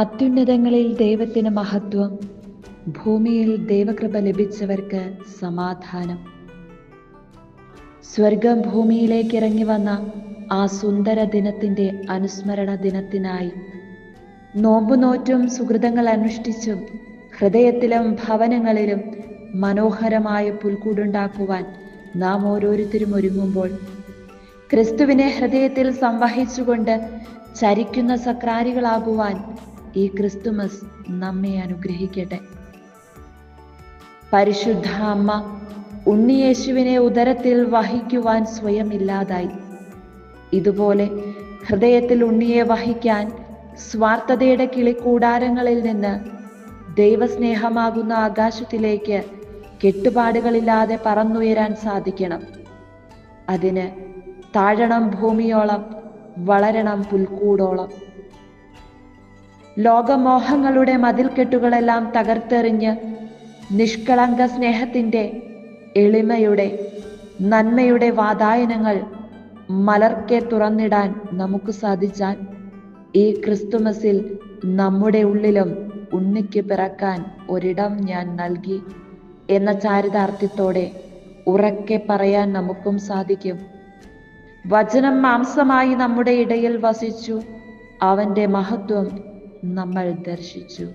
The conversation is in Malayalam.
അത്യുന്നതങ്ങളിൽ ദൈവത്തിന് മഹത്വം, ഭൂമിയിൽ ദൈവകൃപ ലഭിച്ചവർക്ക് സമാധാനം. സ്വർഗം ഭൂമിയിലേക്ക് ഇറങ്ങി വന്ന ആ സുന്ദര ദിനത്തിൻ്റെ അനുസ്മരണ ദിനത്തിനായി നോമ്പുനോറ്റും സുഹൃതങ്ങൾ അനുഷ്ഠിച്ചും ഹൃദയത്തിലും ഭവനങ്ങളിലും മനോഹരമായ പുൽക്കൂടുണ്ടാക്കുവാൻ നാം ഓരോരുത്തരും ഒരുങ്ങുമ്പോൾ, ക്രിസ്തുവിനെ ഹൃദയത്തിൽ സംവഹിച്ചുകൊണ്ട് ചരിക്കുന്ന സക്രാരികളാകുവാൻ ഈ ക്രിസ്തുമസ് നമ്മെ അനുഗ്രഹിക്കട്ടെ. പരിശുദ്ധ അമ്മ ഉണ്ണിയേശുവിനെ ഉദരത്തിൽ വഹിക്കുവാൻ സ്വയം ഇല്ലാതായി. ഇതുപോലെ ഹൃദയത്തിൽ ഉണ്ണിയെ വഹിക്കാൻ സ്വാർത്ഥതയുടെ കിളിക്കൂടാരങ്ങളിൽ നിന്ന് ദൈവസ്നേഹമാകുന്ന ആകാശത്തിലേക്ക് കെട്ടുപാടുകളില്ലാതെ പറന്നുയരാൻ സാധിക്കണം. അതിന് താഴണം ഭൂമിയോളം, വളരണം പുൽക്കൂടോളം. ലോകമോഹങ്ങളുടെ മതിൽക്കെട്ടുകളെല്ലാം തകർത്തെറിഞ്ഞ് നിഷ്കളങ്ക സ്നേഹത്തിൻ്റെ, എളിമയുടെ, നന്മയുടെ വാതായനങ്ങൾ മലർക്കെ തുറന്നിടാൻ നമുക്ക് സാധിച്ചാൽ ഈ ക്രിസ്തുമസിൽ നമ്മുടെ ഉള്ളിലും ഉണ്ണിക്ക് പിറക്കാൻ ഒരിടം ഞാൻ നൽകി എന്ന ചാരിതാർത്ഥ്യത്തോടെ ഉറക്കെ പറയാൻ നമുക്കും സാധിക്കും. വചനം മാംസമായി നമ്മുടെ ഇടയിൽ വസിച്ചു, അവൻ്റെ മഹത്വം നമ്മൾ ദർശിച്ചു.